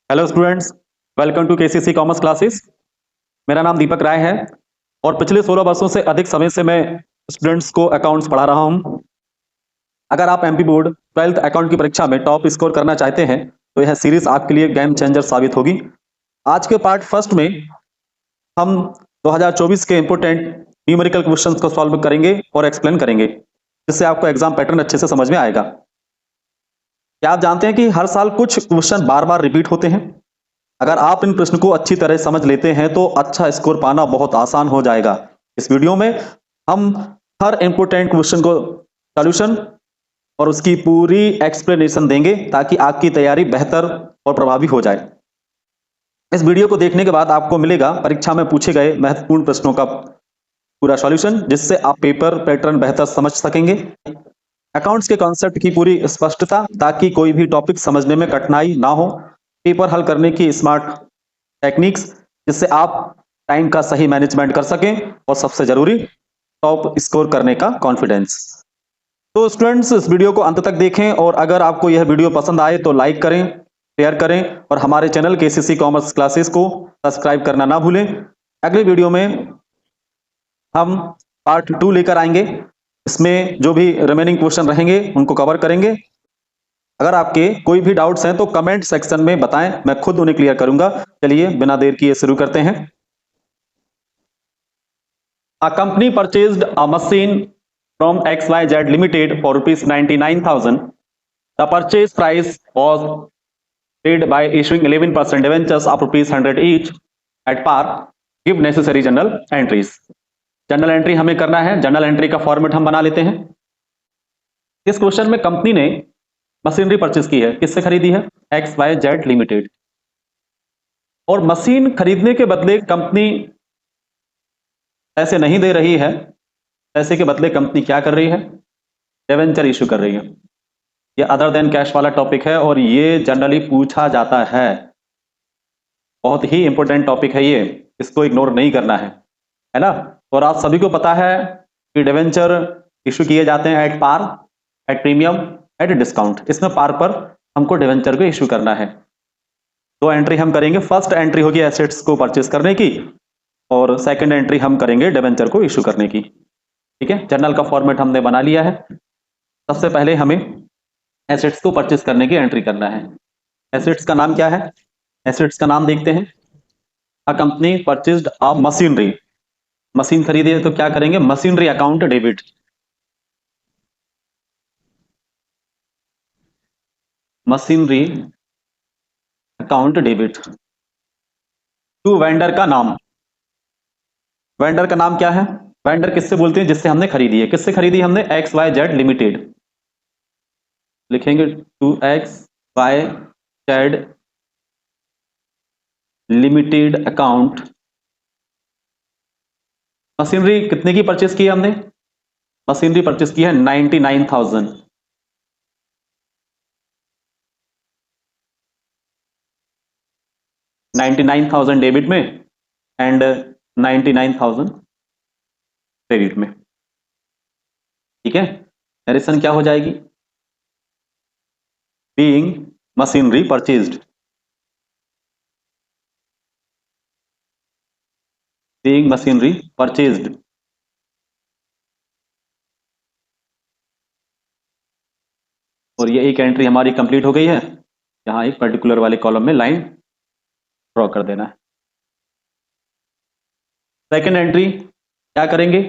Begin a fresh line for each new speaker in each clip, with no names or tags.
Hello students, welcome to KCC commerce classes. मेरा नाम दीपक राय है और पिछले 16 वर्षों से अधिक समय से मैं स्टूडेंट्स को अकाउंट्स पढ़ा रहा हूं। अगर आप एमपी बोर्ड 12th अकाउंट की परीक्षा में टॉप स्कोर करना चाहते हैं तो यह सीरीज आपके लिए गेम चेंजर साबित होगी। आज के पार्ट फर्स्ट में हम 2024 के इंपोर्टेंट न्यूमेरिकल क्वेश्चंस को सॉल्व करेंगे और एक्सप्लेन करेंगे, जिससे आपको एग्जाम पैटर्न अच्छे से समझ में आएगा। क्या आप जानते हैं कि हर साल कुछ क्वेश्चन बार बार रिपीट होते हैं? अगर आप इन प्रश्न को अच्छी तरह समझ लेते हैं तो अच्छा स्कोर पाना बहुत आसान हो जाएगा। इस वीडियो में हम हर इंपोर्टेंट क्वेश्चन को सॉल्यूशन और उसकी पूरी एक्सप्लेनेशन देंगे ताकि आपकी तैयारी बेहतर और प्रभावी हो जाए। इस वीडियो को देखने के बाद आपको मिलेगा परीक्षा में पूछे गए महत्वपूर्ण प्रश्नों का पूरा सॉल्यूशन, जिससे आप पेपर पैटर्न बेहतर समझ सकेंगे। अकाउंट्स के कॉन्सेप्ट की पूरी स्पष्टता, ताकि कोई भी टॉपिक समझने में कठिनाई ना हो। पेपर हल करने की स्मार्ट टेक्निक्स, जिससे आप टाइम का सही मैनेजमेंट कर सकें, और सबसे जरूरी टॉप स्कोर करने का कॉन्फिडेंस। तो स्टूडेंट्स, इस वीडियो को अंत तक देखें और अगर आपको यह वीडियो पसंद आए तो लाइक करें, शेयर करें और हमारे चैनल केसीसी कॉमर्स क्लासेस को सब्सक्राइब करना ना भूलें। अगले वीडियो में हम पार्ट 2 लेकर आएंगे। इसमें जो भी रिमेनिंग क्वेश्चन रहेंगे उनको कवर करेंगे। अगर आपके कोई भी डाउट्स हैं तो कमेंट सेक्शन में बताएं, मैं खुद उन्हें क्लियर करूंगा। चलिए बिना देर किए शुरू करते हैं। A company purchased a machine from XYZ Limited for rupees 99,000. The purchase price was paid by issuing 11% debentures of rupees 100 each at par. Give necessary journal entries. Journal entry हमें करना है। जर्नल एंट्री का format हम बना लेते हैं। इस question में कंपनी ने मशीनरी परचेज की है। किससे खरीदी है? XYZ limited. और मशीन खरीदने के बदले कंपनी पैसे नहीं दे रही है। पैसे के बदले कंपनी क्या कर रही है? डिवेंचर इशू कर रही है। ये अदर देन कैश वाला टॉपिक है और ये जनरली पूछा जाता है। बहुत ही इंपॉर्टेंट टॉपिक है ये, इसको इग्नोर नहीं करना है ना। और आप सभी को पता है कि डिवेंचर इशू किए जाते हैं at par, at premium, at discount. इसमें पार पर हमको डिवेंचर को इशू करना है। दो एंट्री हम करेंगे। फर्स्ट एंट्री होगी एसेट्स को परचेस करने की और सेकंड एंट्री हम करेंगे डिवेंचर को इशू करने की। ठीक है, जर्नल का फॉर्मेट हमने बना लिया है। सबसे पहले हमें एसेट्स को परचेस करने की एंट्री करना है। एसेट्स का नाम क्या है? एसेट्स का नाम देखते हैं। A company purchased a machinery. Machine खरीदी है तो क्या करेंगे? Machinery account debit. Machinery account debit to vendor का नाम। वेंडर का नाम क्या है? वेंडर किससे बोलते हैं? जिससे हमने खरीदी है। किससे खरीदी हमने? XYZ limited. लिखेंगे to XYZ limited account. Machinery कितने की परचेस की है हमने? मशीनरी परचेस की है 99,000। 99,000 डेबिट में एंड 99,000 क्रेडिट में। ठीक है, एडिशन क्या हो जाएगी? Being machinery purchased. Being machinery purchased. और ये एक एंट्री हमारी कंप्लीट हो गई है। यहां एक पर्टिकुलर वाले कॉलम में लाइन ड्रॉ कर देना है। सेकंड एंट्री क्या करेंगे?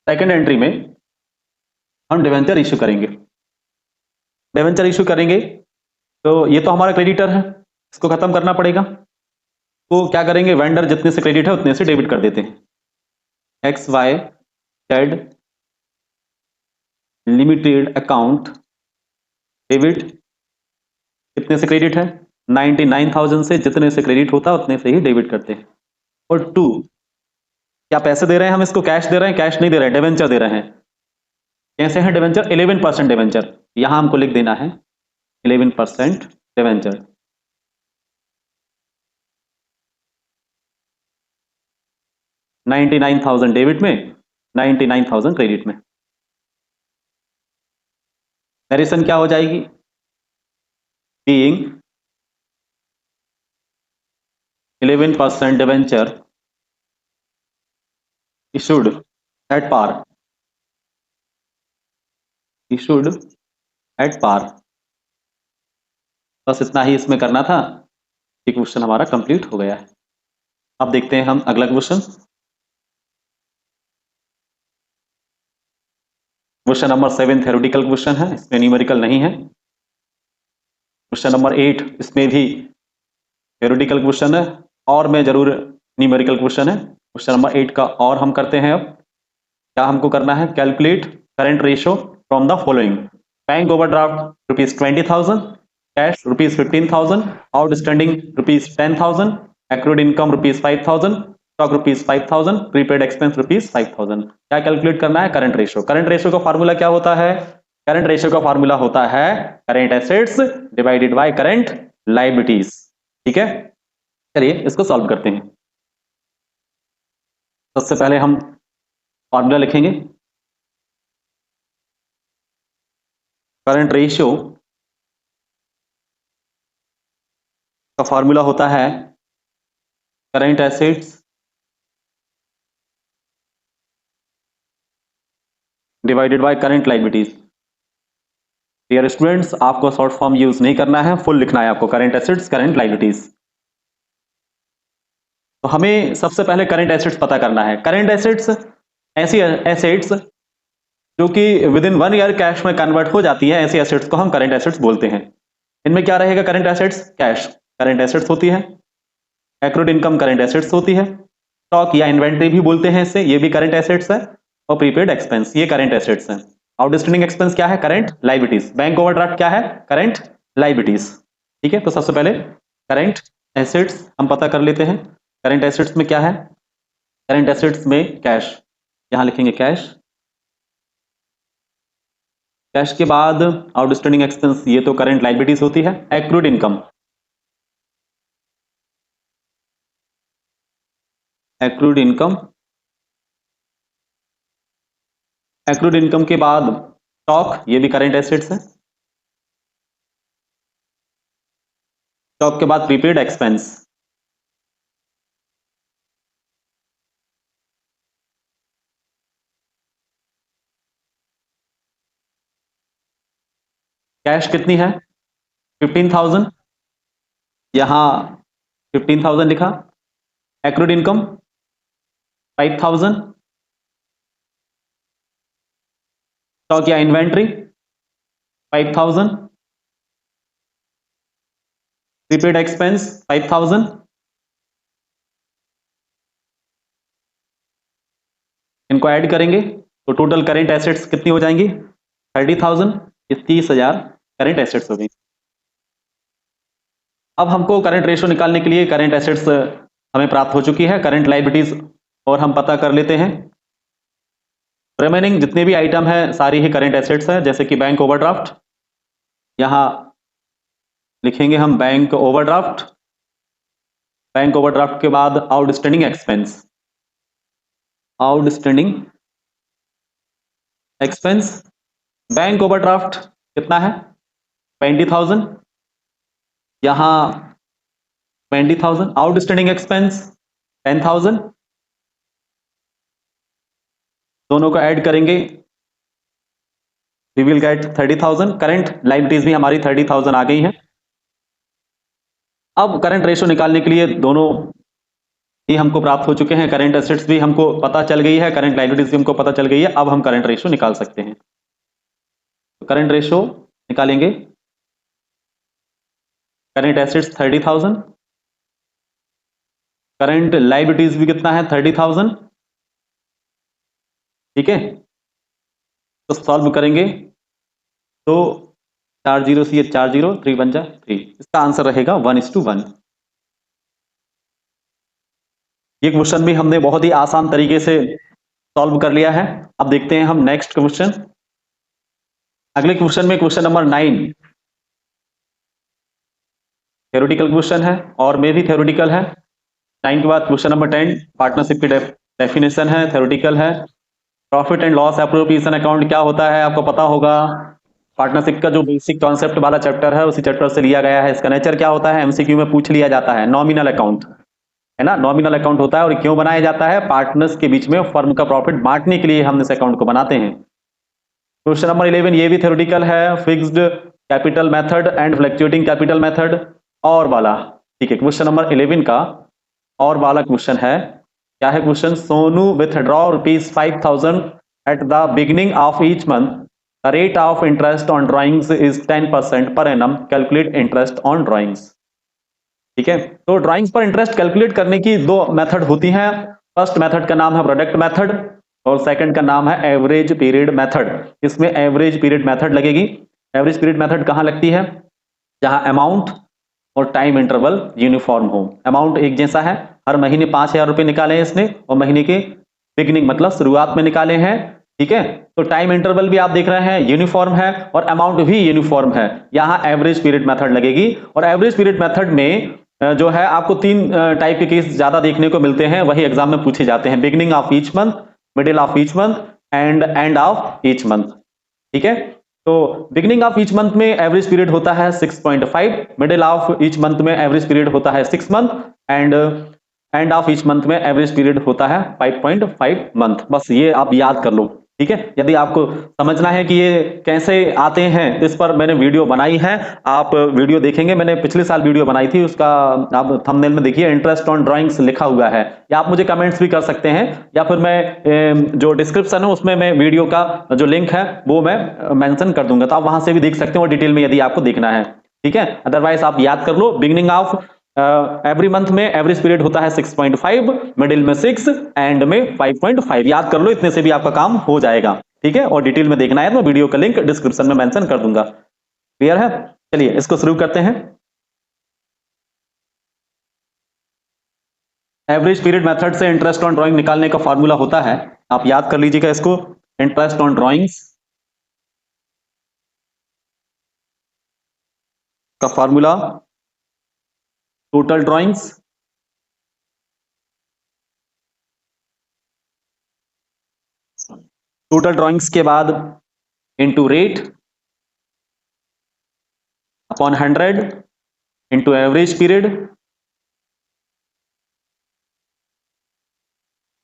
सेकंड एंट्री में हम डिवेंचर इशू करेंगे। डिवेंचर इशू करेंगे तो ये तो हमारा क्रेडिटर है, इसको खत्म करना पड़ेगा। तो क्या करेंगे? वेंडर जितने से क्रेडिट है उतने से डेबिट कर देते हैं। XYZ limited account debit. कितने से क्रेडिट है? 99,000 से। जितने से क्रेडिट होता है उतने से ही डेबिट करते हैं। और टू, क्या पैसे दे रहे हैं हम इसको? कैश दे रहे हैं? कैश नहीं दे रहे हैं, डिवेंचर दे रहे हैं। कैसे है डिवेंचर? 11% डिवेंचर। यहां हमको लिख देना है 11% डिवेंचर। 99,000 डेबिट में, 99,000 क्रेडिट में। नरेशन क्या हो जाएगी? Being 11% debenture issued at par, issued at par। बस इतना ही इसमें करना था। ये क्वेश्चन हमारा कंप्लीट हो गया है। अब देखते हैं हम अगला question. Question number 7 theoretical question है, इसमें न्यूमेरिकल नहीं है। क्वेश्चन नंबर 8 इसमें भी थ्योरेटिकल क्वेश्चन है और में जरूर न्यूमेरिकल क्वेश्चन है। क्वेश्चन नंबर 8 का और हम करते हैं। अब क्या हमको करना है? Calculate current ratio from the following: bank overdraft ₹20,000, cash ₹15,000, outstanding ₹10,000, accrued income ₹5,000, stock ₹5,000, prepaid expense ₹5,000। क्या कैलकुलेट करना है? Current ratio. करंट रेशियो का फॉर्मूला क्या होता है? करंट रेशियो का फॉर्मूला होता है current assets divided by current liabilities. ठीक है, चलिए इसको सॉल्व करते हैं। सबसे पहले हम फॉर्मूला लिखेंगे। करंट रेशियो का फॉर्मूला होता है current assets divided by current liabilities. Dear students, आपको शॉर्ट फॉर्म यूज नहीं करना है, फुल लिखना है आपको, करंट एसेट्स करंट लायबिलिटीज। तो हमें सबसे पहले करंट एसेट्स पता करना है। करंट एसेट्स ऐसी एसेट्स जो कि विद इन 1 ईयर कैश में कन्वर्ट हो जाती है, ऐसी एसेट्स को हम करंट एसेट्स बोलते हैं। इनमें क्या रहेगा? Current assets, cash current assets होती है, एक्रूड इनकम करंट एसेट्स होती है, स्टॉक या इन्वेंट्री भी बोलते हैं इसे, ये भी करंट एसेट्स है, और प्रीपेड एक्सपेंस ये करंट एसेट्स हैं। आउटस्टैंडिंग एक्सपेंस क्या है? Current liabilities. बैंक ओवरड्राफ्ट क्या है? Current liabilities. ठीक है, तो सबसे पहले करंट एसेट्स हम पता कर लेते हैं। करंट एसेट्स में क्या है? करंट एसेट्स में कैश, यहां लिखेंगे कैश। कैश के बाद आउटस्टैंडिंग एक्सपेंस, ये तो करंट लायबिलिटीज होती है। Accrued income, accrued income, accrued income के बाद स्टॉक, ये भी करंट एसेट्स है। स्टॉक के बाद प्रीपेड एक्सपेंस, कैश कितनी है? 15,000, यहां 15,000 लिखा। एक्रूड इनकम 5,000, स्टॉक या इन्वेंट्री 5,000, प्रीपेड एक्सपेंस 5,000। इनको ऐड करेंगे तो टोटल करंट एसेट्स कितनी हो जाएंगी? 30,000, ये 30,000 करंट एसेट्स हो गई। अब हमको करंट रेशियो निकालने के लिए करंट एसेट्स हमें प्राप्त हो चुकी है, करंट लायबिलिटीज और हम पता कर लेते हैं। रिमेनिंग जितने भी आइटम है सारी ही करंट एसेट्स है, जैसे कि बैंक ओवरड्राफ्ट, यहां लिखेंगे हम बैंक ओवरड्राफ्ट। बैंक ओवरड्राफ्ट के बाद outstanding expense, outstanding expense. Bank overdraft कितना है? 20,000, यहां 20,000, आउटस्टैंडिंग एक्सपेंस 10,000, दोनों को ऐड करेंगे we will get 30,000। Current liabilities भी हमारी 30,000 आ गई है। अब करंट रेशियो निकालने के लिए दोनों ही हमको प्राप्त हो चुके हैं, करंट एसेट्स भी हमको पता चल गई है, करंट लायबिलिटीज भी हमको पता चल गई है। अब हम करंट रेशियो निकाल सकते हैं। तो करंट रेशियो निकालेंगे। करंट एसेट्स 30,000, करंट लायबिलिटीज भी कितना है? 30,000। ठीक है, तो सॉल्व करेंगे तो 4 जीरो से ये 4 जीरो, 3 बन जाए 3, इसका आंसर रहेगा 1:1। ये क्वेश्चन भी हमने बहुत ही आसान तरीके से सॉल्व कर लिया है। अब देखते हैं हम नेक्स्ट क्वेश्चन। अगले क्वेश्चन में क्वेश्चन नंबर 9 थ्योरेटिकल क्वेश्चन है और में भी थ्योरेटिकल है। 9 के बाद क्वेश्चन नंबर 10 पार्टनरशिप की डेफिनेशन है, थ्योरेटिकल है। Profit and loss appropriation account क्या होता है आपको पता होगा। पार्टनरशिप का जो बेसिक कॉन्सेप्ट वाला चैप्टर है उसी चैप्टर से लिया गया है। इसका नेचर क्या होता है? एमसीक्यू में पूछ लिया जाता है। नॉमिनल अकाउंट, है ना, नॉमिनल अकाउंट होता है। और क्यों बनाया जाता है? पार्टनर्स के बीच में फर्म का प्रॉफिट बांटने के लिए हम इस अकाउंट को बनाते हैं। क्वेश्चन नंबर 11 ये भी थ्योरेटिकल है, fixed capital method and fluctuating capital method और वाला। ठीक है, क्वेश्चन नंबर 11 का और वाला क्वेश्चन है। क्या है question? Sonu withdraw ₹5,000 at the beginning of each month, the rate of interest on drawings is 10% per annum, calculate interest on drawings. ठीक है, तो ड्राइंग्स पर इंटरेस्ट कैलकुलेट करने की दो मेथड होती हैं। फर्स्ट मेथड का नाम है प्रोडक्ट मेथड और सेकंड का नाम है एवरेज पीरियड मेथड। इसमें एवरेज पीरियड मेथड लगेगी। एवरेज पीरियड मेथड कहां लगती है? जहां अमाउंट और टाइम इंटरवल यूनिफॉर्म हो। अमाउंट एक जैसा है, हर महीने 5,000 रुपए निकाले हैं इसने और महीने के बिगिनिंग मतलब शुरुआत में निकाले हैं। ठीक है, तो टाइम इंटरवल भी आप देख रहे हैं यूनिफॉर्म है और अमाउंट भी यूनिफॉर्म है। यहां एवरेज पीरियड मेथड लगेगी। और एवरेज पीरियड मेथड में जो है आपको तीन टाइप के केस ज्यादा देखने को मिलते हैं, वही एग्जाम में पूछे जाते हैं। Beginning of each month, middle of each month and end of each month. ठीक है, तो बिगिनिंग ऑफ ईच मंथ में एवरेज पीरियड होता है 6.5, मिडिल ऑफ ईच मंथ में एवरेज पीरियड होता है 6 month and end of each month में एवरेज पीरियड होता है 5.5 मंथ। बस ये आप याद कर लो। ठीक है, यदि आपको समझना है कि ये कैसे आते हैं, इस पर मैंने वीडियो बनाई है, आप वीडियो देखेंगे। मैंने पिछले साल वीडियो बनाई थी, उसका आप थंबनेल में देखिए इंटरेस्ट ऑन ड्राइंग्स लिखा हुआ है, या आप मुझे कमेंट्स भी कर सकते हैं, या फिर मैं जो डिस्क्रिप्शन है उसमें मैं वीडियो का जो लिंक है वो मैं मेंशन कर दूंगा, तो आप वहां से भी देख सकते हो डिटेल में यदि आपको देखना है। ठीक है, अदरवाइज आप याद कर लो, बिगिनिंग ऑफ एवरी मंथ में एवरेज पीरियड होता है 6.5, मिडिल में 6 एंड में 5.5। याद कर लो, इतने से भी आपका काम हो जाएगा। ठीक है, और डिटेल में देखना है तो वीडियो का लिंक डिस्क्रिप्शन में मेंशन कर दूंगा। क्लियर है? चलिए इसको शुरू करते हैं। एवरेज पीरियड मेथड से इंटरेस्ट ऑन ड्राइंग निकालने का फॉर्मूला होता है, आप याद कर लीजिएगा इसको। इंटरेस्ट ऑन ड्राइंग्स का formula, total drawings total drawings के बाद into rate upon 100 into average period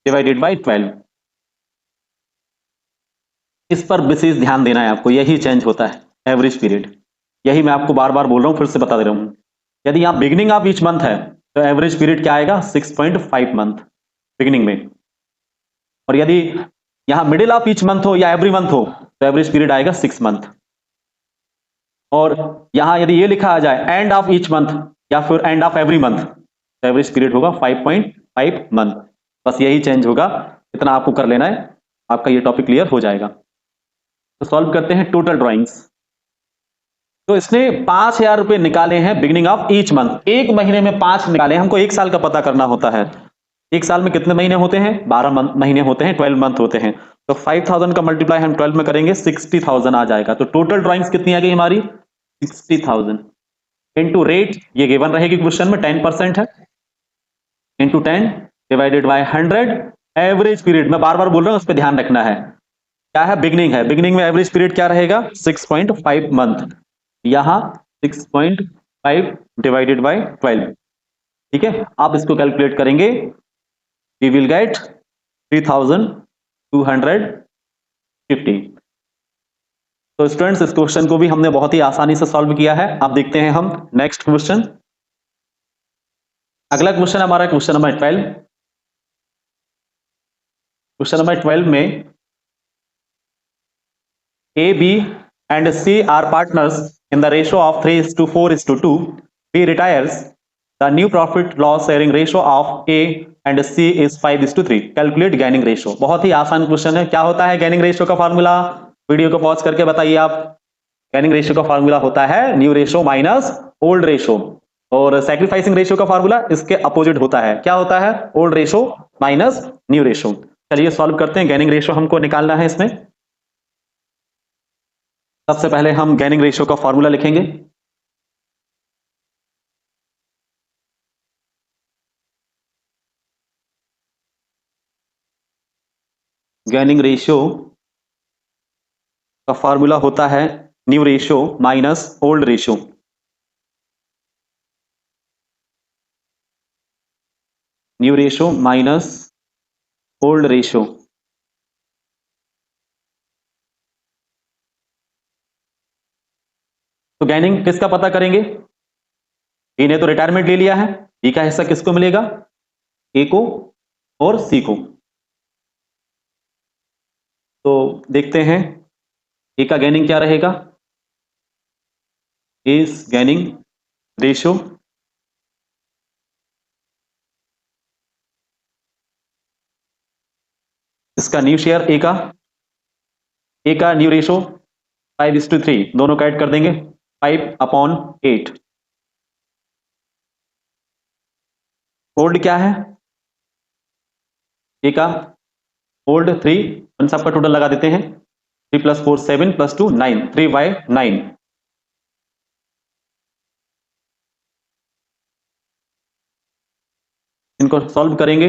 divided by 12। इस पर विशेष ध्यान देना है आपको, यही चेंज होता है एवरेज पीरियड। यही मैं आपको बार बार बोल रहा हूं, फिर से बता दे रहा हूं। यदि यहां बिगिनिंग ऑफ ईच मंथ है तो एवरेज पीरियड क्या आएगा? 6.5 मंथ बिगिनिंग में। और यदि यहां मिडिल ऑफ ईच मंथ हो या एवरी मंथ हो तो एवरेज पीरियड आएगा 6 मंथ। और यहां यदि ये लिखा आ जाए एंड ऑफ ईच मंथ या फिर एंड ऑफ एवरी मंथ तो एवरेज पीरियड होगा 5.5 मंथ। बस यही चेंज होगा, इतना आपको कर लेना है, आपका ये टॉपिक क्लियर हो जाएगा। तो सॉल्व करते हैं टोटल ड्राइंग्स। तो इसने 5,000 रुपए निकाले हैं बिगिनिंग ऑफ ईच मंथ। एक महीने में 5 निकाले, हमको एक साल का पता करना होता है। एक साल में कितने महीने होते हैं? 12 महीने होते हैं, 12 मंथ होते हैं। तो 5,000 का मल्टीप्लाई हम 12 में करेंगे, 60,000 आ जाएगा। तो टोटल ड्राइंग्स कितनी आ गई हमारी? 60,000 इंटू रेट, ये गिवन रहेगी क्वेश्चन में 10% है, into 10 divided by 100। Average period मैं बार बार बोल रहा हूं, उस पर ध्यान रखना है। क्या है? बिगनिंग है, बिगनिंग में एवरेज पीरियड क्या रहेगा? 6.5 मंथ। यहां 6.5 डिवाइडेड बाय 12। ठीक है, आप इसको कैलकुलेट करेंगे, वी विल गेट 3,250। तो स्टूडेंट्स इस क्वेश्चन को भी हमने बहुत ही आसानी से सॉल्व किया है। आप देखते हैं हम नेक्स्ट क्वेश्चन। अगला क्वेश्चन हमारा क्वेश्चन नंबर 12। क्वेश्चन नंबर 12 में A, B and C are partners in the ratio of 3:4:2. B retires. The new profit loss sharing ratio of A and C is 5:3. Calculate gaining ratio. बहुत ही आसान question है। क्या होता है गैनिंग ratio का formula? Video को pause करके बताइए आप। गैनिंग रेशियो का फॉर्मूला होता है new ratio minus old ratio. और सैक्रिफाइसिंग रेशियो का फॉर्मूला इसके अपोजिट होता है। क्या होता है? Old ratio minus new ratio. चलिए सॉल्व करते हैं। गैनिंग रेशियो हमको निकालना है इसमें। सबसे पहले हम गैनिंग रेशियो का फॉर्मूला लिखेंगे। गैनिंग रेशियो का फॉर्मूला होता है new ratio minus old ratio. New ratio minus old ratio. तो गैनिंग किसका पता करेंगे? ए ने तो रिटायरमेंट ले लिया है, बी का हिस्सा किसको मिलेगा? ए को और सी को। तो देखते हैं ए का गैनिंग क्या रहेगा। इस गैनिंग रेशो इसका न्यू शेयर ए का न्यू रेशो 5:3, दोनों का ऐड कर देंगे 5/8। ओल्ड क्या है? ए का ओल्ड 3, उन सबका टोटल लगा देते हैं। 3 + 4 7 + 2 9, 3/9। इनको सॉल्व करेंगे।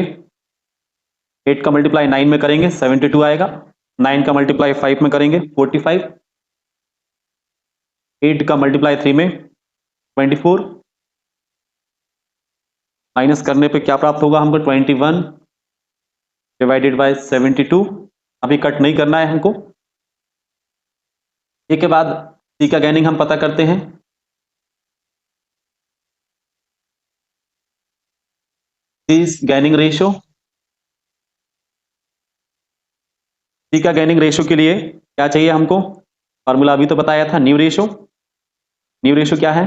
8 का मल्टीप्लाई 9 में करेंगे 72 आएगा। 9 का मल्टीप्लाई 5 में करेंगे 45। 8 का मल्टीप्लाई 3 में 24। माइनस करने पे क्या प्राप्त होगा हमको? 21 डिवाइडेड बाय 72। अभी कट नहीं करना है हमको। ए के बाद सी का गैनिंग हम पता करते हैं। गैनिंग रेशो, सी का गैनिंग रेशो के लिए क्या चाहिए हमको? फॉर्मूला अभी तो बताया था, न्यू रेशो। न्यू रेशो क्या है?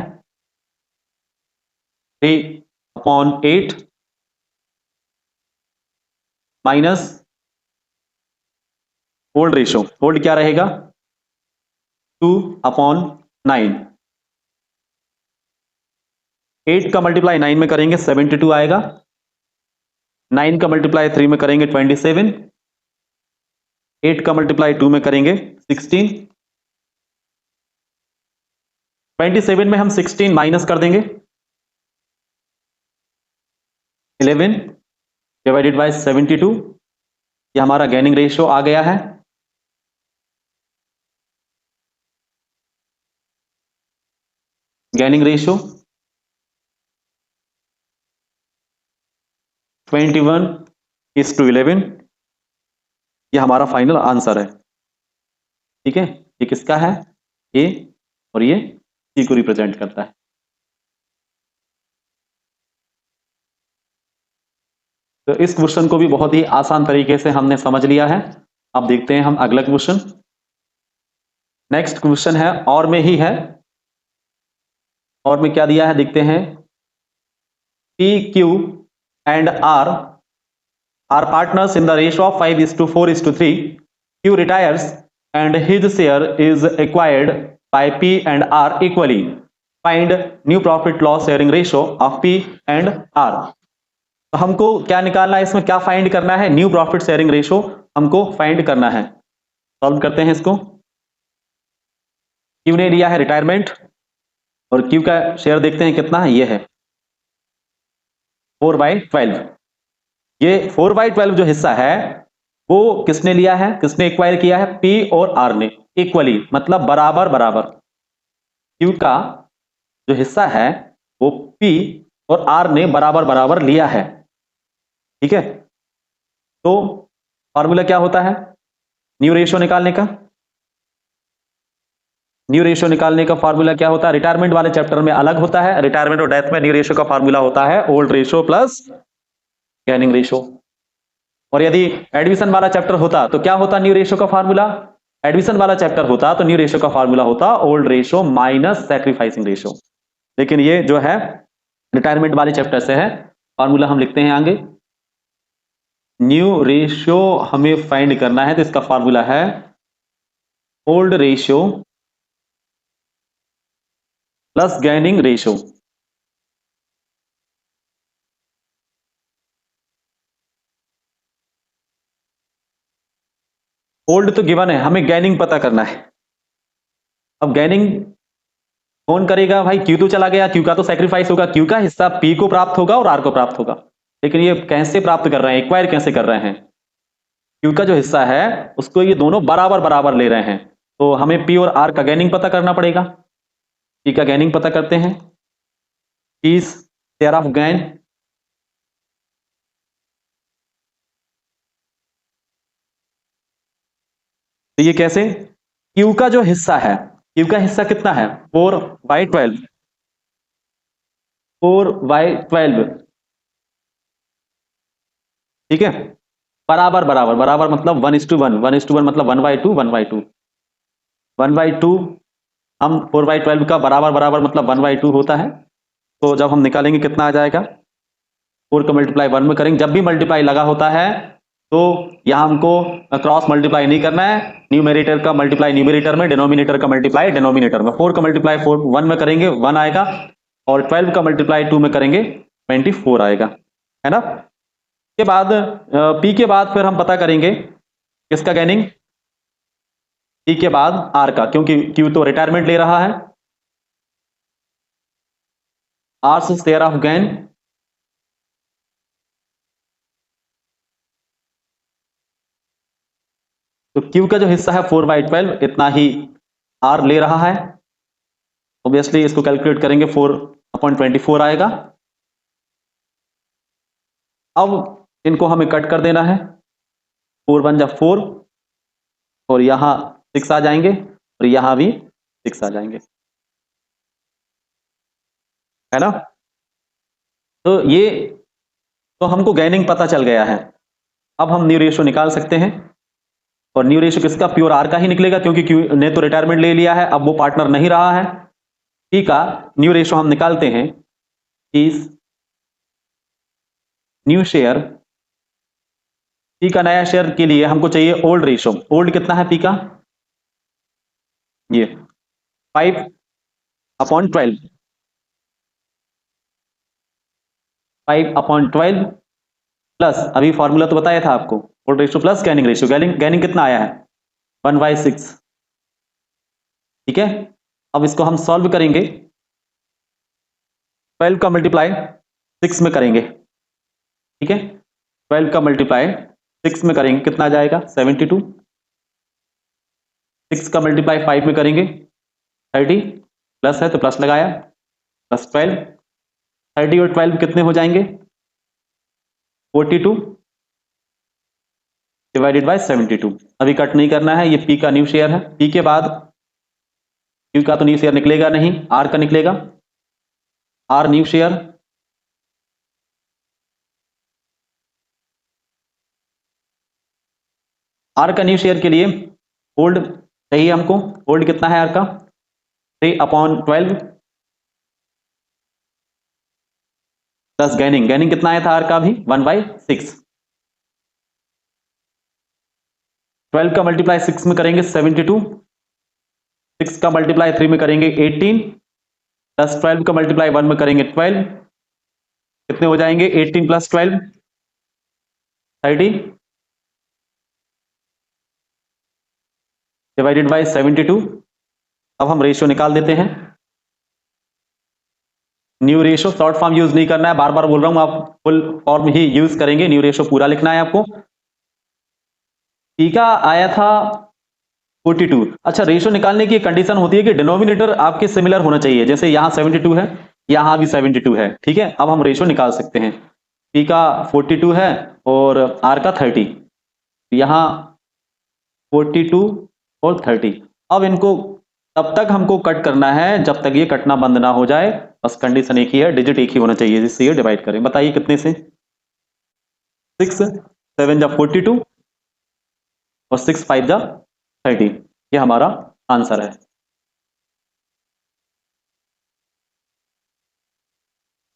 3/8 माइनस ओल्ड रेशो। ओल्ड क्या रहेगा? 2/9। 8 का मल्टीप्लाई 9 में करेंगे 72 आएगा। 9 का मल्टीप्लाई 3 में करेंगे 27। 8 का मल्टीप्लाई 2 में करेंगे 16। 27 में हम 16 माइनस कर देंगे 11 डिवाइडेड बाय 72। ये हमारा गैनिंग रेशियो आ गया है। गैनिंग रेशियो 21:11। ये हमारा फाइनल आंसर है। ठीक है, ये किसका है? ए, और ये सी को रिप्रेजेंट करता है। तो इस क्वेश्चन को भी बहुत ही आसान तरीके से हमने समझ लिया है। अब देखते हैं हम अगला क्वेश्चन। नेक्स्ट क्वेश्चन है और में ही है। और में क्या दिया है देखते हैं। P Q and R partners in the ratio of 5:4:3. Q retires and his share is acquired by P and R equally. Find new profit loss sharing ratio of P and R. तो हमको क्या निकालना है इसमें? क्या find करना है? New profit sharing ratio हमको फाइंड करना है। सॉल्व करते हैं इसको। क्यू ने लिया है रिटायरमेंट और क्यू का शेयर देखते हैं कितना है। ये है 4/12। ये 4/12 जो हिस्सा है वो किसने लिया है, किसने एक्वायर किया है? पी और आर ने इक्वली, मतलब बराबर बराबर। क्यू का जो हिस्सा है वो पी और आर ने बराबर बराबर लिया है। ठीक है, तो फॉर्मूला क्या होता है न्यू रेशियो निकालने का? न्यू रेशियो निकालने का फॉर्मूला क्या होता है? रिटायरमेंट वाले चैप्टर में अलग होता है। रिटायरमेंट और डेथ में न्यू रेशियो का फॉर्मूला होता है old ratio plus gaining ratio. और यदि एडमिशन वाला चैप्टर होता तो क्या होता न्यू रेशियो का फार्मूला? एडमिशन वाला चैप्टर होता तो न्यू रेशियो का फार्मूला होता old ratio minus sacrificing ratio. लेकिन ये जो है रिटायरमेंट वाले चैप्टर से है। फार्मूला हम लिखते हैं आगे। न्यू रेशियो हमें फाइंड करना है तो इसका फार्मूला है old ratio plus gaining ratio. Old तो गिवन है, हमें गैनिंग पता करना है। अब गैनिंग कौन करेगा भाई? क्यू तो चला गया, क्यू का तो सैक्रिफाइस होगा, क्यू का हिस्सा पी को प्राप्त होगा और आर को प्राप्त होगा। लेकिन ये कैसे प्राप्त कर रहे हैं, एक्वायर कैसे कर रहे हैं? क्यू का जो हिस्सा है उसको ये दोनों बराबर बराबर ले रहे हैं। तो हमें पी और आर का गैनिंग पता करना पड़ेगा। पी का गैनिंग पता करते हैं। पी शेयर ऑफ गैन तो ये कैसे, क्यू का जो हिस्सा है, क्यू का हिस्सा कितना है 4/12, 4/12, ठीक है, बराबर बराबर बराबर मतलब 1:1, 1:1 मतलब 1/2, 1/2, 1/2, हम 4/12 का बराबर बराबर मतलब 1/2 होता है। तो जब हम निकालेंगे कितना आ जाएगा, 4 का मल्टीप्लाई 1 में करेंगे, जब भी मल्टीप्लाई लगा होता है तो यहाँ हमको क्रॉस मल्टीप्लाई नहीं करना है, न्यूमेरेटर का मल्टीप्लाई न्यूमेरेटर में, डिनोमिनेटर का मल्टीप्लाई डिनोमिनेटर में। 4 का मल्टीप्लाई 1 में करेंगे 1 आएगा, और 12 का मल्टीप्लाई 2 में करेंगे 24 आएगा, है ना। के बाद पी के बाद फिर हम पता करेंगे किसका गैनिंग, पी के बाद आर का, क्योंकि क्यू तो रिटायरमेंट ले रहा है, आर से शेयर ऑफ गैन, तो क्यू का जो हिस्सा है 4/12 इतना ही आर ले रहा है, ऑब्वियसली इसको कैलकुलेट करेंगे 4/24 आएगा। अब इनको हमें कट कर देना है, 4 × 1 = 4, और यहां 6 आ जाएंगे, और यहां भी 6 आ जाएंगे, है ना। तो ये, तो हमको गैनिंग पता चल गया है। अब हम न्यू रेशियो निकाल सकते हैं, और न्यू रेशियो किसका, प्योर आर का ही निकलेगा, क्योंकि क्यू ने तो रिटायरमेंट ले लिया है, अब वो पार्टनर नहीं रहा है। पी का न्यू रेशियो हम निकालते हैं, इस न्यू शेयर, पी का नया शेयर के लिए हमको चाहिए ओल्ड रेशियो। ओल्ड कितना है पी का, ये 5/12, 5/12 प्लस, अभी फॉर्मूला तो बताया था आपको, old ratio plus gaining ratio, गैनिंग कितना आया है 1/6, ठीक है। अब इसको हम सॉल्व करेंगे, 12 का मल्टीप्लाई 6 में करेंगे, ठीक है, 12 का मल्टीप्लाई 6 में करेंगे कितना आ जाएगा 72, 6 का मल्टीप्लाई 5 में करेंगे 30, प्लस है तो प्लस लगाया, प्लस 12, 30 और 12 कितने हो जाएंगे 42 डिवाइडेड बाय 72। अभी कट नहीं करना है, ये पी का न्यू शेयर है। पी के बाद क्यू का तो न्यू शेयर निकलेगा नहीं, आर का निकलेगा, आर न्यू शेयर, आर का न्यू शेयर के लिए होल्ड चाहिए हमको, होल्ड कितना है आर का 3/12 प्लस गैनिंग, गैनिंग कितना आया था आर का भी 1/6, 12 का मल्टीप्लाई 6 में करेंगे 72, 6 का मल्टीप्लाई 3 में करेंगे 18, प्लस 12 का मल्टीप्लाई 1 में करेंगे 12, कितने हो जाएंगे 18 + 12 30 डिवाइडेड बाय 72। अब हम रेशियो निकाल देते हैं, new ratio short form use नहीं करना है, बार बार बोल रहा हूं, आप फुल फॉर्म ही यूज करेंगे, न्यू रेशियो पूरा लिखना है आपको। पी का आया था 42, अच्छा रेशियो निकालने की कंडीशन होती है कि डिनोमिनेटर आपके सिमिलर होना चाहिए, जैसे यहां 72 है, यहां भी 72 है, ठीक है। अब हम रेशियो निकाल सकते हैं, पी का 42 है और आर का 30, यहां 42 और 30। अब इनको तब तक हमको कट करना है जब तक ये कटना बंद ना हो जाए, बस कंडीशन एक ही है, डिजिट एक ही होना चाहिए जिससे ये डिवाइड करें। बताइए कितने से, 6 7 × 42 और 6 5 × 30, ये हमारा आंसर है।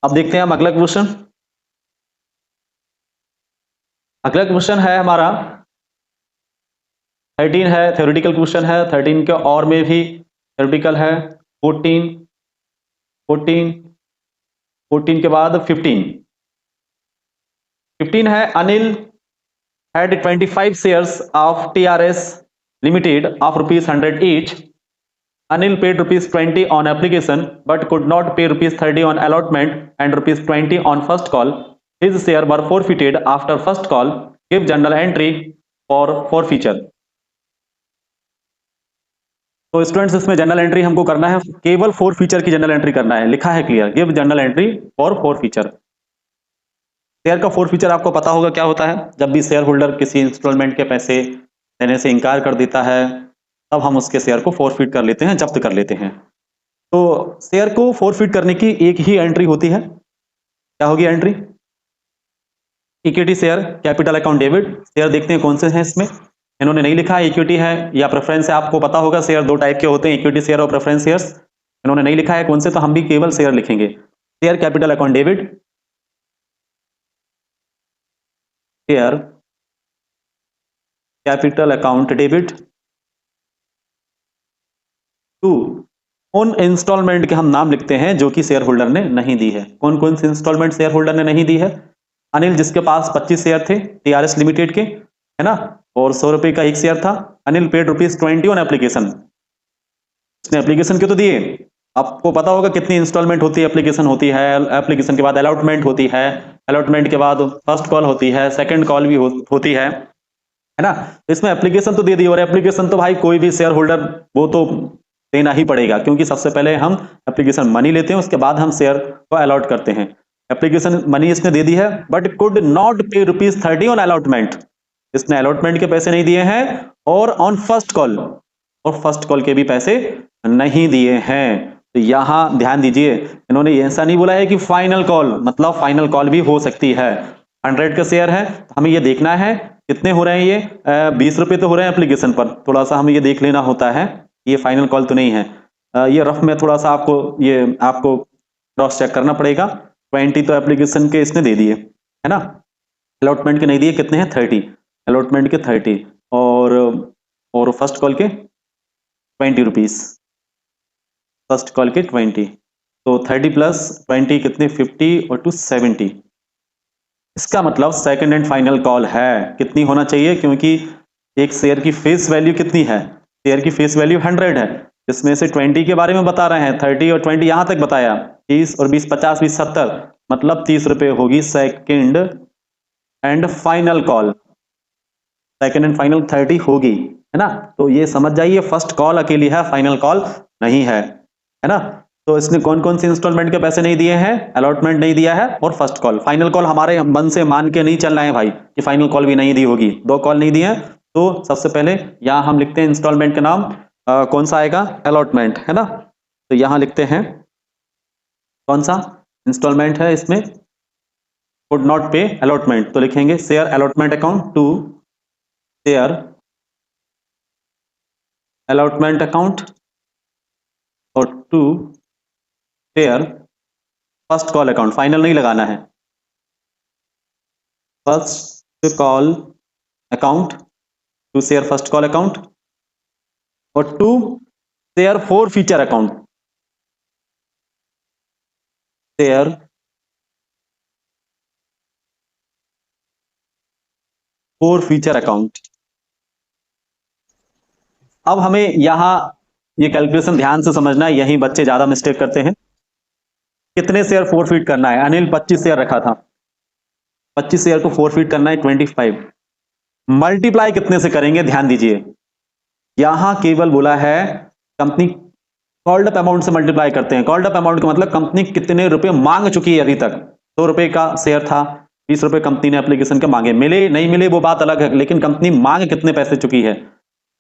अब देखते हैं हम अगला क्वेश्चन। अगला क्वेश्चन है हमारा 13 है, थ्योरेटिकल क्वेश्चन है, 13 के और में भी थ्योरेटिकल है, 14 14 14 के बाद 15 है, Anil had 25 shares of TRS Limited of ₹100 each. Anil paid ₹20 on application but could not pay ₹30 on allotment and ₹20 on first call. His share were forfeited after first call. Give journal entry for forfeiture. तो students इसमें general entry हमको करना है, केवल four feature की general entry करना है, लिखा है clear, give general entry for four feature. Share का फोर फीचर आपको पता होगा क्या होता है, जब भी शेयर होल्डर किसी इंस्टॉलमेंट के पैसे देने से इनकार कर देता है, तब हम उसके शेयर को फॉरफिट कर लेते हैं, जब्त कर लेते हैं। तो शेयर को फॉरफिट करने की एक ही एंट्री होती है, क्या होगी entry? Equity share, capital account debit. Share देखते हैं कौन से हैं इसमें, इन्होंने नहीं लिखा है इक्विटी है या प्रेफरेंस है। आपको पता होगा शेयर दो टाइप के होते हैं, इक्विटी शेयर और प्रेफरेंस शेयर्स। इन्होंने नहीं लिखा है कौन से, तो हम भी केवल शेयर लिखेंगे। Share capital account debit, share capital account debit to उन इंस्टॉलमेंट के हम नाम लिखते हैं जो कि शेयर होल्डर ने नहीं दी है। कौन कौन सी इंस्टॉलमेंट शेयर होल्डर ने नहीं दी है? अनिल, जिसके पास 25 शेयर थे टीआरएस लिमिटेड के, है ना, और 100 रुपए का एक शेयर था। Anil paid ₹20 on application. उसने एप्लीकेशन क्यों तो दिए? आपको पता होगा कितनी इंस्टॉलमेंट होती है, एप्लीकेशन होती है, एप्लीकेशन के बाद अलॉटमेंट होती है, अलॉटमेंट के बाद फर्स्ट कॉल होती है, सेकंड कॉल भी होती है ना। तो इसमें एप्लीकेशन तो दे दी, और एप्लीकेशन तो भाई कोई भी शेयर होल्डर वो तो देना ही पड़ेगा, क्योंकि सबसे पहले हम एप्लीकेशन मनी लेते हैं, उसके बाद हम शेयर को अलॉट करते हैं। एप्लीकेशन मनी इसने दे दी है, बट कुड नॉट पे ₹30 ऑन अलॉटमेंट। इसने अलॉटमेंट के पैसे नहीं दिए हैं, और ऑन फर्स्ट कॉल, और फर्स्ट कॉल के भी पैसे नहीं दिए हैं। तो यहां ध्यान दीजिए, इन्होंने ऐसा नहीं बोला है कि फाइनल कॉल, मतलब फाइनल कॉल भी हो सकती है। 100 का शेयर है, तो हमें ये देखना है कितने हो रहे हैं। ये 20 रुपए तो हो रहे हैं एप्लीकेशन पर, थोड़ा सा हमें ये देख लेना होता है, ये फाइनल कॉल तो नहीं है। ये रफ में थोड़ा सा आपको क्रॉस चेक करना पड़ेगा। 20 तो एप्लीकेशन के इसने दे दिए, है ना, अलॉटमेंट के नहीं दिए। कितने हैं? 30, अलॉटमेंट के 30, और फर्स्ट कॉल के ₹20, फर्स्ट कॉल के 20, तो 30 प्लस 20 कितने? 50 और 2 70। इसका मतलब सेकंड एंड फाइनल कॉल है। कितनी होना चाहिए? क्योंकि एक शेयर की फेस वैल्यू कितनी है? शेयर की फेस वैल्यू 100 है, जिसमें से 20 के बारे में बता रहे हैं, 30 और 20 यहां तक बताया, 30 और 20 50, 20 70, मतलब 30 रुपए होगी second and final call. Second and final 30 होगी, है ना। तो ये समझ जाइए, फर्स्ट कॉल अकेली है, फाइनल कॉल नहीं है ना। तो इसने कौन कौन से इंस्टॉलमेंट के पैसे नहीं दिए हैं? अलॉटमेंट नहीं दिया है, और फर्स्ट कॉल। फाइनल कॉल हमारे मन से मान के नहीं चल रहे हैं भाई कि फाइनल कॉल भी नहीं दी होगी, 2 कॉल नहीं दिए हैं। तो सबसे पहले यहां हम लिखते हैं इंस्टॉलमेंट का नाम, कौन सा आएगा? अलॉटमेंट, है ना। तो यहां लिखते हैं कौन सा इंस्टॉलमेंट है इसमें, कुड नॉट पे अलॉटमेंट, तो लिखेंगे share allotment account to share allotment account, और to share first call account. Final नहीं लगाना है, first call account, to share first call account, और to share forfeiture account, share forfeiture account. अब हमें यहां ये कैलकुलेशन ध्यान से समझना है, यही बच्चे ज्यादा मिस्टेक करते हैं। कितने शेयर फोरफीट करना है? अनिल 25 शेयर रखा था, 25 शेयर को फोरफीट करना है 25, मल्टीप्लाई कितने से करेंगे? ध्यान दीजिए, यहां केवल बोला है कंपनी कॉल्ड अप अमाउंट से मल्टीप्लाई करते हैं। कॉल्ड अप अमाउंट का मतलब कंपनी कितने रुपए मांग चुकी है अभी तक। 100 रुपए का शेयर था, 20 रुपए कंपनी ने एप्लीकेशन के मांगे, मिले नहीं मिले वो बात अलग है, लेकिन कंपनी मांग कितने पैसे चुकी है।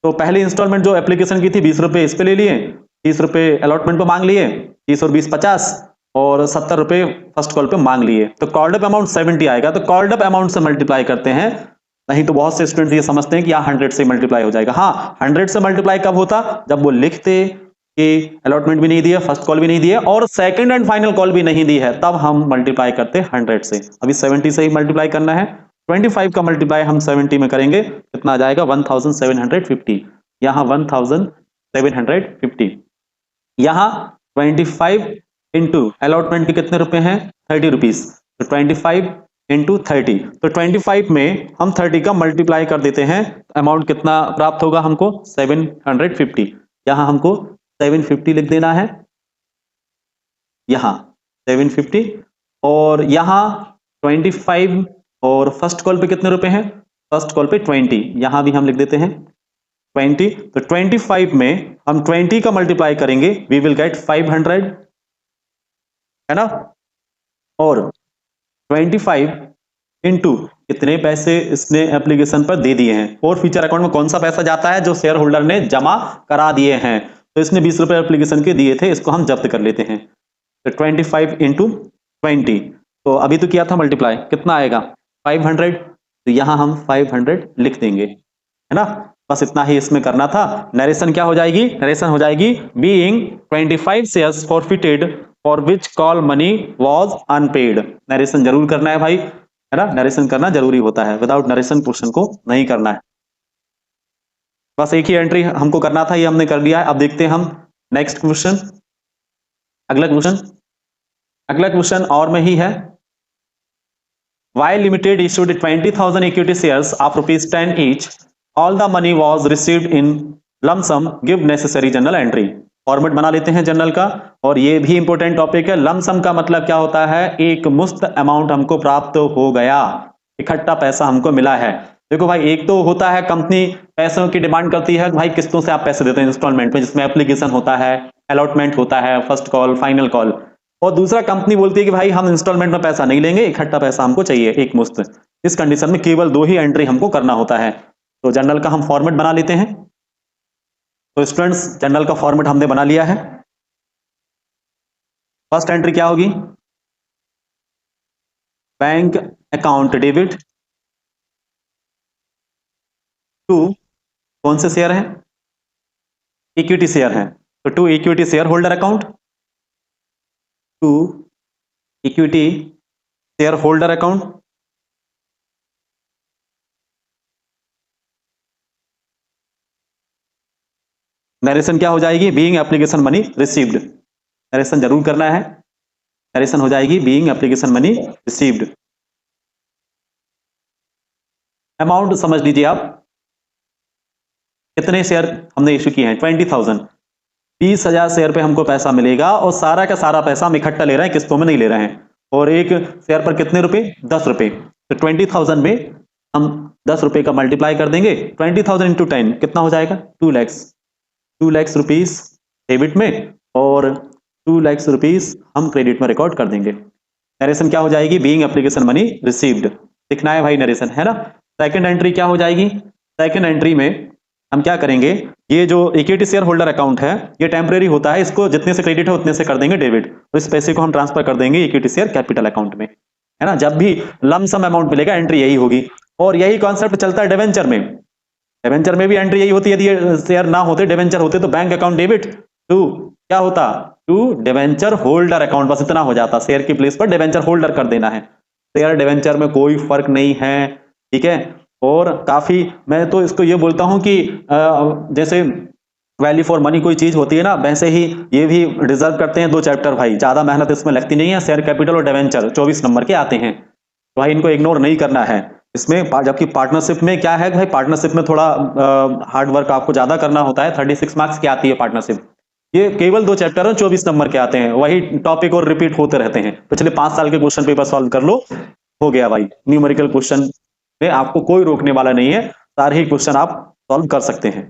तो पहली इंस्टॉलमेंट जो एप्लीकेशन की थी 20 रुपए इस पे ले लिए, 30 रुपए अलॉटमेंट पे मांग लिए, 30 और 20 50, और 70 रुपए फर्स्ट कॉल पे मांग लिए। तो कॉल्ड अप अमाउंट 70 आएगा। तो कॉल्ड अप अमाउंट से मल्टीप्लाई करते हैं, नहीं तो बहुत से स्टूडेंट ये समझते हैं कि यहाँ 100 से मल्टीप्लाई हो जाएगा। हाँ, 100 से मल्टीप्लाई कब होता? जब वो लिखते कि अलॉटमेंट भी नहीं दिया, फर्स्ट कॉल भी नहीं दिया, और सेकंड एंड फाइनल कॉल भी नहीं दी है, तब हम मल्टीप्लाई करते 100 से। अभी 70 से ही मल्टीप्लाई करना है, 25 का मल्टीप्लाई हम 70 में करेंगे, कितना आ जाएगा? 1750। यहाँ 1750, यहाँ 25 इंटू अलॉटमेंट के कितने रुपए हैं? 30 रुपीज। तो 25 इंटू 30, तो 25 में हम 30 का मल्टीप्लाई कर देते हैं, अमाउंट कितना प्राप्त होगा हमको? 750। यहां हमको 750 लिख देना है, यहां 750, और यहां 25, और फर्स्ट कॉल पे कितने रुपए हैं? फर्स्ट कॉल पे 20, यहां भी हम लिख देते हैं 20। तो 25 में हम 20 का मल्टीप्लाई करेंगे, वी विल गेट 500, है ना। और 25 इंटू कितने पैसे इसने एप्लीकेशन पर दे दिए हैं। और फ्यूचर अकाउंट में कौन सा पैसा जाता है, जो शेयर होल्डर ने जमा करा दिए हैं। तो इसने 20 रुपए एप्लीकेशन के दिए थे, इसको हम जब्त कर लेते हैं। तो 25 इंटू 20, तो अभी तो किया था मल्टीप्लाई, कितना आएगा 500। तो यहाँ हम 500 लिख देंगे, है ना। बस इतना ही इसमें करना था। नरेशन क्या हो जाएगी, नरेशन हो जाएगी being 25 shares forfeited for which call money was unpaid. Narration जरूर करना है भाई, है ना, नरेशन करना जरूरी होता है। विदाउट नरेशन क्वेश्चन को नहीं करना है। बस एक ही एंट्री हमको करना था, ये हमने कर लिया है। अब देखते हैं हम नेक्स्ट क्वेश्चन, अगला क्वेश्चन। अगला क्वेश्चन और में ही है, Y limited issued 20,000 equity shares of ₹10 each, all the money was received in lump sum, give necessary journal entry। Format बना लेते हैं जनरल का, और ये भी इंपॉर्टेंट टॉपिक है। लम सम का मतलब क्या होता है, एक मुफ्त अमाउंट हमको प्राप्त हो गया, इकट्ठा पैसा हमको मिला है। देखो भाई, एक तो होता है कंपनी पैसों की डिमांड करती है, भाई किस्तों से आप पैसे देते हैं इंस्टॉलमेंट में, जिसमें एप्लीकेशन होता है, अलॉटमेंट होता है, फर्स्ट कॉल, फाइनल कॉल। और दूसरा कंपनी बोलती है कि भाई हम इंस्टॉलमेंट में पैसा नहीं लेंगे, इकट्ठा पैसा हमको चाहिए एक मुश्त। इस कंडीशन में केवल 2 ही एंट्री हमको करना होता है। तो जनरल का हम फॉर्मेट बना लेते हैं। तो स्टूडेंट्स, जनरल का फॉर्मेट हमने बना लिया है। फर्स्ट एंट्री क्या होगी, बैंक अकाउंट डेबिट टू, कौन से शेयर हैं, इक्विटी शेयर हैं, तो to equity share holder account, to equity share holder account. Narration क्या हो जाएगी, being application money received. Narration जरूर करना है, नरेशन हो जाएगी being application money received. Amount समझ लीजिए आप, कितने शेयर हमने इश्यू किए हैं, 20,000, 20,000 शेयर पे हमको पैसा मिलेगा, और सारा का सारा पैसा हम इकट्ठा ले रहे हैं, किस्तों में नहीं ले रहे हैं। और एक शेयर पर कितने रुपए, 10 रुपए। तो 20,000 में हम 10 रुपए का मल्टीप्लाई कर देंगे, 20,000 इंटू 10 कितना हो जाएगा, 2 लाख, 2 लाख रुपीस डेबिट में, और 2 लाख रुपीस हम क्रेडिट में रिकॉर्ड कर देंगे। नरेशन क्या हो जाएगी, बीइंग एप्लीकेशन मनी रिसीव्ड, लिखना है भाई नरेशन, है ना। सेकंड एंट्री क्या हो जाएगी, सेकंड एंट्री में हम क्या करेंगे, ये जो इक्विटी शेयर होल्डर अकाउंट है ये टेम्परेरी होता है, इसको जितने से क्रेडिट है उतने से कर देंगे डेबिट, तो इस पैसे को हम ट्रांसफर कर देंगे इक्विटी शेयर कैपिटल अकाउंट में, है ना। जब भी लम सम अमाउंट मिलेगा एंट्री यही होगी। और यही कॉन्सेप्ट चलता है डिवेंचर में, डिवेंचर में भी एंट्री यही होती है। यदि ये शेयर ना होते, डिवेंचर होते, तो बैंक अकाउंट डेबिट टू क्या होता, टू डिवेंचर होल्डर अकाउंट, बस इतना हो जाता, शेयर की प्लेस पर डिवेंचर होल्डर कर देना है। शेयर डिवेंचर में कोई फर्क नहीं है, ठीक है। और काफी, मैं तो इसको ये बोलता हूं कि जैसे वैल्यू फॉर मनी कोई चीज होती है ना, वैसे ही ये भी डिजर्व करते हैं 2 चैप्टर भाई, ज्यादा मेहनत इसमें लगती नहीं है। शेयर कैपिटल और डिवेंचर 24 नंबर के आते हैं, तो भाई इनको इग्नोर नहीं करना है इसमें। जबकि पार्टनरशिप में क्या है भाई, पार्टनरशिप में थोड़ा हार्ड वर्क आपको ज्यादा करना होता है। 36 मार्क्स की आती है पार्टनरशिप, ये केवल 2 चैप्टर है, 24 नंबर के आते हैं, वही टॉपिक और रिपीट होते रहते हैं। पिछले 5 साल के क्वेश्चन पेपर सॉल्व कर लो, हो गया भाई। न्यूमेरिकल क्वेश्चन में आपको कोई रोकने वाला नहीं है, सारे ही क्वेश्चन आप सॉल्व कर सकते हैं।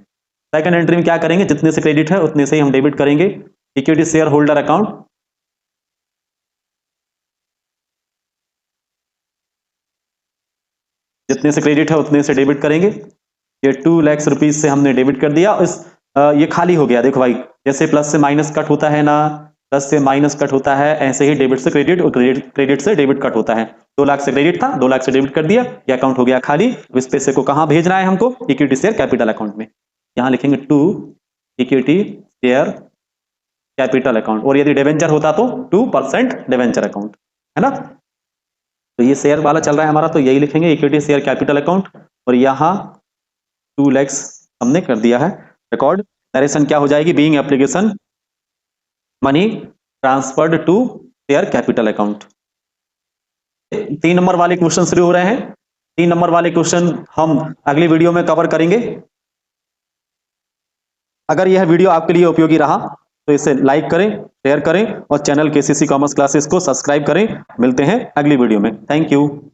सेकंड एंट्री में क्या करेंगे, जितने से क्रेडिट है उतने से ही हम डेबिट करेंगे इक्विटी शेयर होल्डर अकाउंट, जितने से क्रेडिट है उतने से डेबिट करेंगे। ये 2 लाख रुपीज से हमने डेबिट कर दिया। इस ये खाली हो गया, देखो भाई, जैसे प्लस से माइनस कट होता है ना, प्लस से माइनस कट होता है, ऐसे ही डेबिट से क्रेडिट और क्रेडिट से डेबिट कट होता है। 2 लाख से क्रेडिट था, 2 लाख से डेबिट कर दिया, ये अकाउंट हो गया खाली। इस पैसे को कहां भेजना है हमको, इक्विटी शेयर कैपिटल अकाउंट में। यहां लिखेंगे to equity share capital account, और यदि डिवेंचर होता तो 2% डिवेंचर अकाउंट, है ना। तो ये शेयर वाला चल रहा है हमारा, तो यही लिखेंगे इक्विटी शेयर कैपिटल अकाउंट, और यहाँ 2 लाख हमने कर दिया है रिकॉर्ड। नरेशन क्या हो जाएगी, being application money transferred to share capital account. 3 number वाले क्वेश्चन शुरू हो रहे हैं। 3 नंबर वाले क्वेश्चन हम अगली वीडियो में कवर करेंगे। अगर यह वीडियो आपके लिए उपयोगी रहा तो इसे लाइक करें, शेयर करें, और चैनल केसीसी कॉमर्स क्लासेस को सब्सक्राइब करें। मिलते हैं अगली वीडियो में, थैंक यू।